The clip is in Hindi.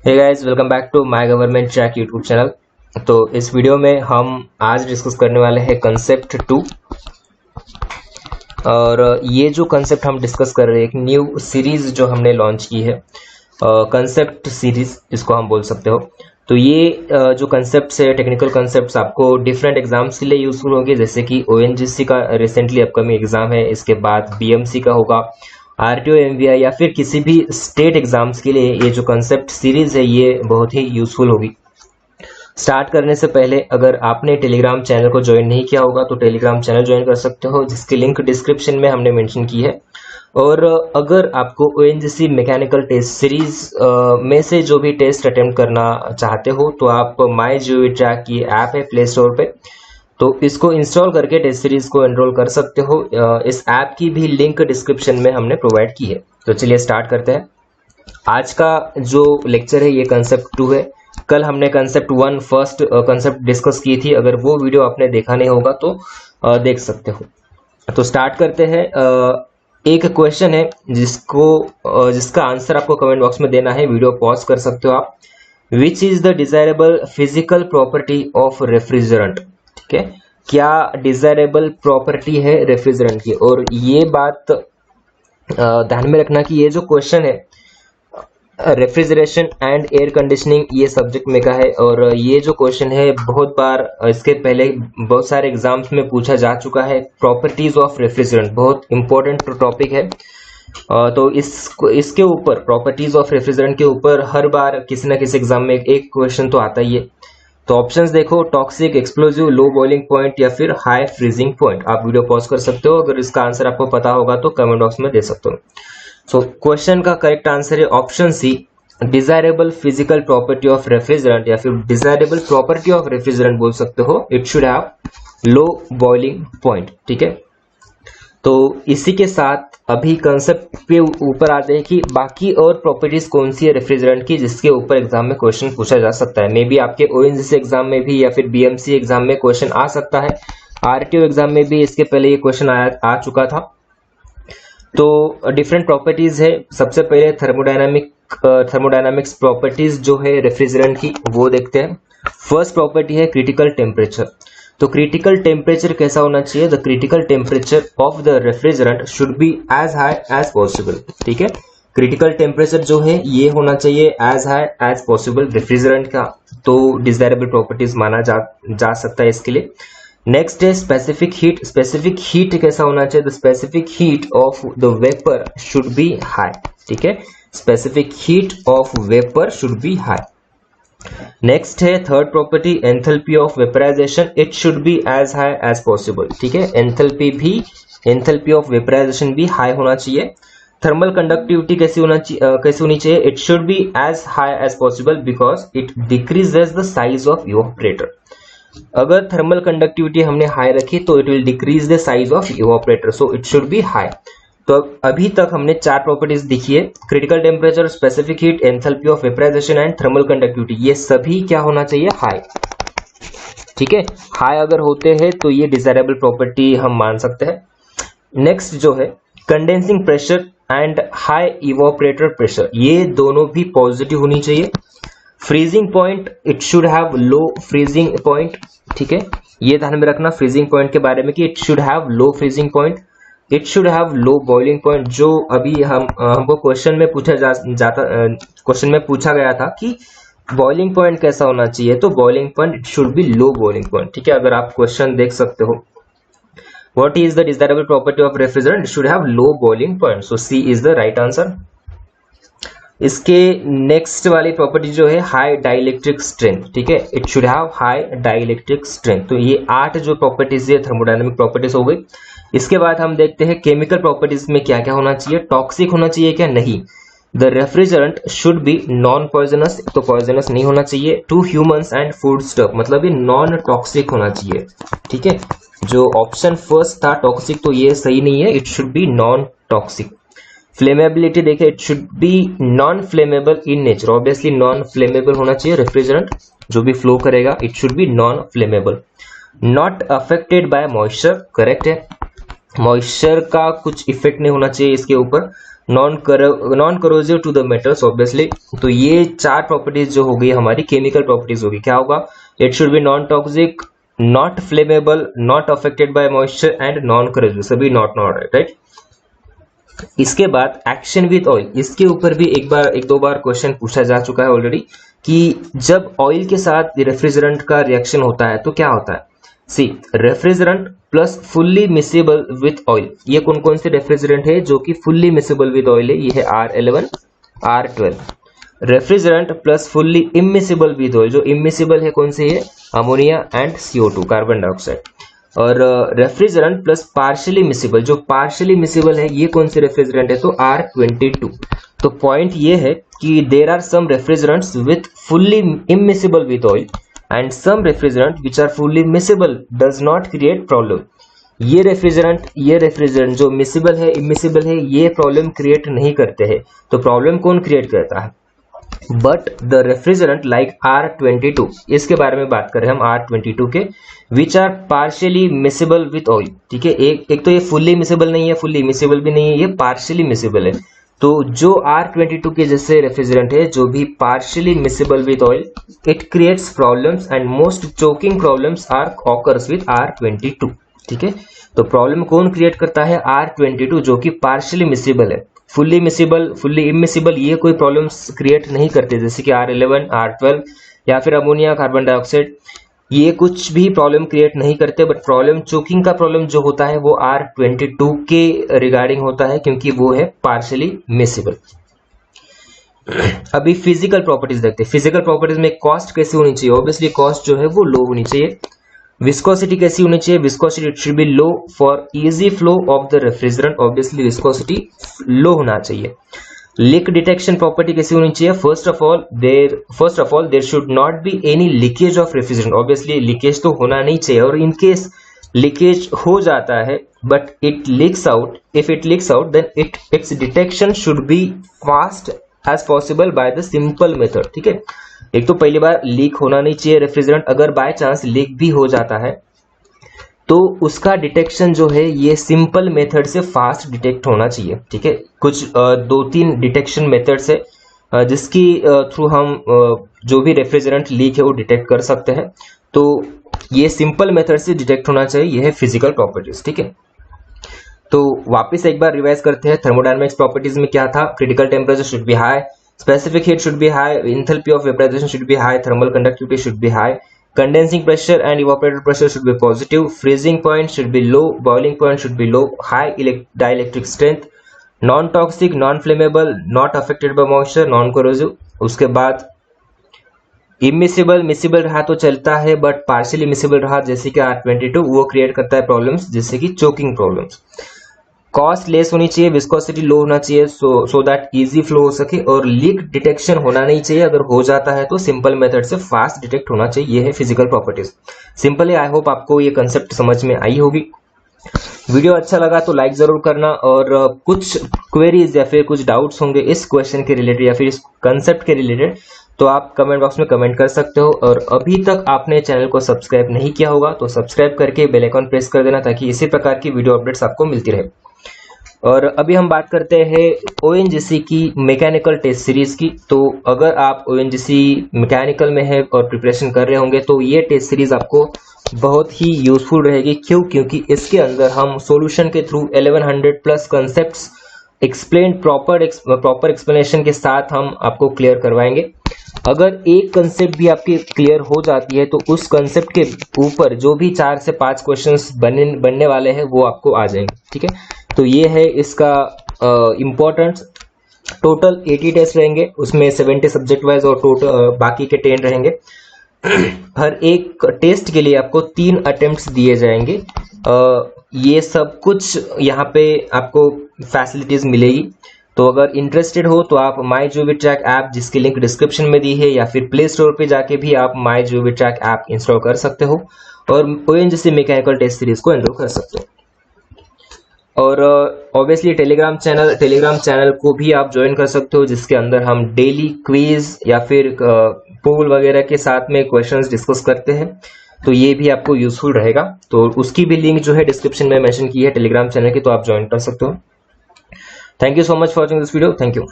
Hey guys, welcome back to my government track YouTube channel. तो इस वीडियो में हम आज डिस्कस करने वाले हैं कंसेप्ट 2। और ये जो कंसेप्ट हम डिस्कस कर रहे हैं, एक न्यू सीरीज जो हमने लॉन्च की है, कंसेप्ट सीरीज इसको हम बोल सकते हो। तो ये जो कंसेप्ट है, टेक्निकल कंसेप्ट्स आपको डिफरेंट एग्जाम्स के लिए यूजफुल होंगे, जैसे कि ओएनजीसी का रिसेंटली अपकमिंग एग्जाम है, इसके बाद बीएमसी का होगा, आरटीओ एमवीआई या फिर किसी भी स्टेट एग्जाम्स के लिए ये जो कंसेप्ट सीरीज है ये बहुत ही यूजफुल होगी। स्टार्ट करने से पहले अगर आपने टेलीग्राम चैनल को ज्वाइन नहीं किया होगा तो टेलीग्राम चैनल ज्वाइन कर सकते हो, जिसकी लिंक डिस्क्रिप्शन में हमने मेंशन की है। और अगर आपको ओएनजीसी मैकेनिकल टेस्ट सीरीज में से जो भी टेस्ट अटेम्प्ट करना चाहते हो तो आप माई जीओवी ट्रैक की ऐप है प्ले स्टोर पे, तो इसको इंस्टॉल करके टेस्ट सीरीज को एनरोल कर सकते हो। इस ऐप की भी लिंक डिस्क्रिप्शन में हमने प्रोवाइड की है। तो चलिए स्टार्ट करते हैं। आज का जो लेक्चर है ये कंसेप्ट 2 है। कल हमने कंसेप्ट 1 फर्स्ट कंसेप्ट डिस्कस की थी, अगर वो वीडियो आपने देखा नहीं होगा तो देख सकते हो। तो स्टार्ट करते हैं। एक क्वेश्चन है जिसका आंसर आपको कमेंट बॉक्स में देना है, वीडियो पॉज कर सकते हो आप। Which is the desirable physical property of refrigerant? ठीक है, क्या डिजायरेबल प्रॉपर्टी है रेफ्रिजरेंट की? और ये बात ध्यान में रखना कि ये जो क्वेश्चन है रेफ्रिजरेशन एंड एयर कंडीशनिंग ये सब्जेक्ट में का है, और ये जो क्वेश्चन है बहुत बार इसके पहले बहुत सारे एग्जाम्स में पूछा जा चुका है। प्रॉपर्टीज ऑफ रेफ्रिजरेंट बहुत इंपॉर्टेंट टॉपिक है। तो इसके ऊपर प्रॉपर्टीज ऑफ रेफ्रिजरेंट के ऊपर हर बार किसी ना किसी एग्जाम में एक क्वेश्चन तो आता ही है। तो ऑप्शंस देखो, टॉक्सिक, एक्सप्लोजिव, लो बॉइलिंग पॉइंट या फिर हाई फ्रीजिंग पॉइंट। आप वीडियो पॉज कर सकते हो, अगर इसका आंसर आपको पता होगा तो कमेंट बॉक्स में दे सकते हो। सो क्वेश्चन का करेक्ट आंसर है option C, desirable physical property of refrigerant या फिर डिजायरेबल प्रॉपर्टी ऑफ रेफ्रिजरेंट बोल सकते हो। It should have low boiling point. ठीक है, तो इसी के साथ अभी कंसेप्ट पे ऊपर आते हैं कि बाकी और प्रॉपर्टीज कौन सी है रेफ्रिजरेंट की जिसके ऊपर एग्जाम में क्वेश्चन पूछा जा सकता है। मे बी आपके ओएनजीसी एग्जाम में भी या फिर बीएमसी एग्जाम में क्वेश्चन आ सकता है। आरटीओ एग्जाम में भी इसके पहले ये क्वेश्चन आ चुका था। तो डिफरेंट प्रॉपर्टीज है। सबसे पहले थर्मोडायनामिक्स प्रॉपर्टीज जो है रेफ्रिजरेंट की वो देखते हैं। फर्स्ट प्रॉपर्टी है क्रिटिकल टेम्परेचर। तो क्रिटिकल टेम्परेचर कैसा होना चाहिए? The critical temperature of the refrigerant should be as high as possible. ठीक है, क्रिटिकल टेम्परेचर जो है ये होना चाहिए as high as possible refrigerant का। तो डिजायरेबल प्रॉपर्टीज माना जा सकता है इसके लिए। नेक्स्ट है स्पेसिफिक हीट। स्पेसिफिक हीट कैसा होना चाहिए? The specific heat of the vapour should be high. ठीक है, specific heat of vapour should be high. Next है third property enthalpy of vaporisation. It should be as high as possible. ठीक है, एंथैल्पी ऑफ वेपराइजेशन भी हाई होना चाहिए। थर्मल कंडक्टिविटी कैसी होनी चाहिए? It should be as high as possible because it decreases the size of evaporator. अगर थर्मल कंडक्टिविटी हमने हाई रखी तो it will decrease the size of evaporator, so it should be high. तो अभी तक हमने 4 प्रॉपर्टीज देखी है, critical temperature, specific heat, enthalpy of vaporization and thermal conductivity. ये सभी क्या होना चाहिए? हाई। ठीक है, हाई अगर होते हैं तो ये डिजायरेबल प्रॉपर्टी हम मान सकते हैं। नेक्स्ट जो है condensing pressure and high evaporator pressure, ये दोनों भी पॉजिटिव होनी चाहिए। Freezing point, it should have low freezing point. ठीक है, ये ध्यान में रखना फ्रीजिंग पॉइंट के बारे में कि it should have low freezing point. It should have low boiling point. जो अभी हमको क्वेश्चन में क्वेश्चन में पूछा गया था कि बॉइलिंग पॉइंट कैसा होना चाहिए, तो boiling point it should be low boiling point. ठीक है, अगर आप क्वेश्चन देख सकते हो, what is the desirable property of refrigerant? It should have low boiling point. So C is the right answer. इसके नेक्स्ट वाली प्रॉपर्टी जो है हाई डाइलेक्ट्रिक स्ट्रेंथ। ठीक है, it should have high dielectric strength. तो ये 8 जो प्रॉपर्टीज है थर्मोडायनामिक प्रॉपर्टीज हो गई। इसके बाद हम देखते हैं केमिकल प्रॉपर्टीज में क्या क्या होना चाहिए। टॉक्सिक होना चाहिए क्या? नहीं। The refrigerant should be non poisonous, तो पॉइजनस नहीं होना चाहिए। To humans and food stuff, मतलब ये नॉन टॉक्सिक होना चाहिए। ठीक है, जो ऑप्शन फर्स्ट था टॉक्सिक तो ये सही नहीं है, it should be non toxic. Flammability देखे, it should be non flammable in nature. Obviously non flammable होना चाहिए रेफ्रिजरेंट, जो भी फ्लो करेगा it should be non flammable. Not affected by moisture, correct है, मॉइस्चर का कुछ इफेक्ट नहीं होना चाहिए इसके ऊपर। Non corrosive to the metals obviously. तो ये 4 प्रॉपर्टीज जो होगी हमारी केमिकल प्रॉपर्टीज होगी। क्या होगा? It should be non toxic, not flammable, not affected by moisture and non करोजिव, सभी नॉट राइट। इसके बाद एक्शन विद ऑयल, इसके ऊपर भी एक दो बार क्वेश्चन पूछा जा चुका है ऑलरेडी कि जब ऑयल के साथ रेफ्रिजरेंट का रिएक्शन होता है तो क्या होता है। See, refrigerant plus fully miscible with oil, ये कौन कौन से रेफ्रिजरेंट है जो कि फुल्ली मिसेबल विथ ऑयल है? ये है R11, R12। Refrigerant plus fully immiscible with oil, जो इमिसेबल है कौन से है? Ammonia and CO2, carbon dioxide. और रेफ्रिजरेंट प्लस पार्शियली मिसेबल, जो पार्शियली मिसेबल है ये कौन से रेफ्रिजरेंट है? तो R22। तो पॉइंट ये है कि there are some refrigerants with fully immiscible with oil and some refrigerant which are fully miscible does not create problem. ये रेफ्रिजरेंट जो मिसेबल है, इमिसेबल है, ये प्रॉब्लम क्रिएट नहीं करते हैं। तो प्रॉब्लम कौन क्रिएट करता है? But the refrigerant like R22, इसके बारे में बात करें हम R22 के, which are partially miscible with oil. ठीक है, एक तो ये फुल्ली मिसेबल नहीं है, फुल्ली मिसेबल भी नहीं है, ये पार्शियली मिसेबल है। तो जो R22 के जैसे रेफ्रिजरेंट है जो भी partially miscible with oil, it creates problems and most choking problems are occurs with R22। ठीक है, तो प्रॉब्लम कौन क्रिएट करता है? R22, जो कि पार्शियली मिसेबल है। फुल्ली मिसेबल, फुल्ली इमिसेबल ये कोई प्रॉब्लम्स क्रिएट नहीं करते, जैसे कि R11, R12 या फिर अमोनिया, कार्बन डाइऑक्साइड, ये कुछ भी प्रॉब्लम क्रिएट नहीं करते। बट प्रॉब्लम चोकिंग का प्रॉब्लम जो होता है वो R22 के रिगार्डिंग होता है, क्योंकि वो है पार्शियली मिसेबल। अभी फिजिकल प्रॉपर्टीज देखते हैं। फिजिकल प्रॉपर्टीज में कॉस्ट कैसी होनी चाहिए? ऑब्वियसली कॉस्ट जो है वो लो होनी चाहिए। विस्कोसिटी कैसी होनी चाहिए? Viscosity it should be low for easy flow of the refrigerant, obviously viscosity low होना चाहिए। लीक डिटेक्शन प्रॉपर्टी कैसी होनी चाहिए? First of all there should not be any leakage of refrigerant, obviously leakage तो होना नहीं चाहिए। और इन केस लीकेज हो जाता है but it leaks out, if it leaks out then its detection should be fast as possible by the simple method. ठीक है, एक तो पहली बार लीक होना नहीं चाहिए रेफ्रिजरेंट। अगर बाय चांस लीक भी हो जाता है तो उसका डिटेक्शन जो है ये सिंपल मेथड से फास्ट डिटेक्ट होना चाहिए। ठीक है, कुछ 2-3 डिटेक्शन मेथड्स है जिसकी थ्रू हम जो भी रेफ्रिजरेंट लीक है वो डिटेक्ट कर सकते हैं। तो ये सिंपल मेथड से डिटेक्ट होना चाहिए, ये है फिजिकल प्रॉपर्टीज। ठीक है, तो वापस एक बार रिवाइज करते हैं। थर्मोडायनामिक्स प्रॉपर्टीज में क्या था? Critical temperature should be high, specific heat should be high, enthalpy of vaporization should be high, thermal conductivity should be high, condensing pressure and evaporator pressure should be positive, freezing point should be low, boiling point should be low, high dielectric strength, non toxic, non flammable, not affected by moisture, non corrosive। उसके बाद इमिसेबल, मिसेबल रहा तो चलता है बट पार्शियली मिसेबल रहा जैसे कि R22, वो क्रिएट करता है प्रॉब्लम्स जैसे कि चोकिंग प्रॉब्लम्स। कॉस्ट लेस होनी चाहिए, विस्कोसिटी लो होना चाहिए सो दैट इजी फ्लो हो सके, और लीक डिटेक्शन होना नहीं चाहिए। अगर हो जाता है तो सिंपल मेथड से फास्ट डिटेक्ट होना चाहिए। ये है फिजिकल प्रॉपर्टीज। सिंपल है। आई होप आपको ये कंसेप्ट समझ में आई होगी। वीडियो अच्छा लगा तो लाइक जरूर करना, और कुछ क्वेरीज या फिर कुछ डाउट्स होंगे इस क्वेश्चन के रिलेटेड या फिर इस कंसेप्ट के रिलेटेड तो आप कमेंट बॉक्स में कमेंट कर सकते हो। और अभी तक आपने चैनल को सब्सक्राइब नहीं किया होगा तो सब्सक्राइब करके बेल आइकन प्रेस कर देना ताकि इसी प्रकार की वीडियो अपडेट्स आपको मिलती रहे। और अभी हम बात करते हैं ONGC की मैकेनिकल टेस्ट सीरीज की। तो अगर आप ONGC मैकेनिकल में है और प्रिपरेशन कर रहे होंगे तो ये टेस्ट सीरीज आपको बहुत ही यूजफुल रहेगी। क्योंकि इसके अंदर हम सॉल्यूशन के through 1100 plus concepts explain proper explanation के साथ हम आपको क्लियर करवाएंगे। अगर एक कंसेप्ट भी आपकी क्लियर हो जाती है तो उस कंसेप्ट के ऊपर जो भी 4 से 5 क्वेश्चंस बनने वाले हैं वो आपको आ जाएंगे। ठीक है, तो ये है इसका इम्पोर्टेंस। टोटल 80 टेस्ट रहेंगे, उसमें 70 सब्जेक्ट वाइज और टोटल बाकी के 10 रहेंगे। हर एक टेस्ट के लिए आपको 3 अटेम्प्ट्स दिए जाएंगे। ये सब कुछ यहाँ पे आपको फैसिलिटीज मिलेगी। तो अगर इंटरेस्टेड हो तो आप माई जीओवी ट्रैक ऐप, जिसकी लिंक डिस्क्रिप्शन में दी है, या फिर प्ले स्टोर पे जाके भी आप माई जीओवी ट्रैक ऐप इंस्टॉल कर सकते हो और ONGC मैकेनिकल टेस्ट सीरीज को एनरोल कर सकते हो। और ऑब्वियसली टेलीग्राम चैनल को भी आप ज्वाइन कर सकते हो, जिसके अंदर हम डेली क्विज या फिर पोल वगैरह के साथ में क्वेश्चंस डिस्कस करते हैं। तो ये भी आपको यूजफुल रहेगा। तो उसकी भी लिंक जो है डिस्क्रिप्शन में मेंशन की है टेलीग्राम चैनल की, तो आप ज्वाइन कर सकते हो। Thank you so much for watching this video. Thank you.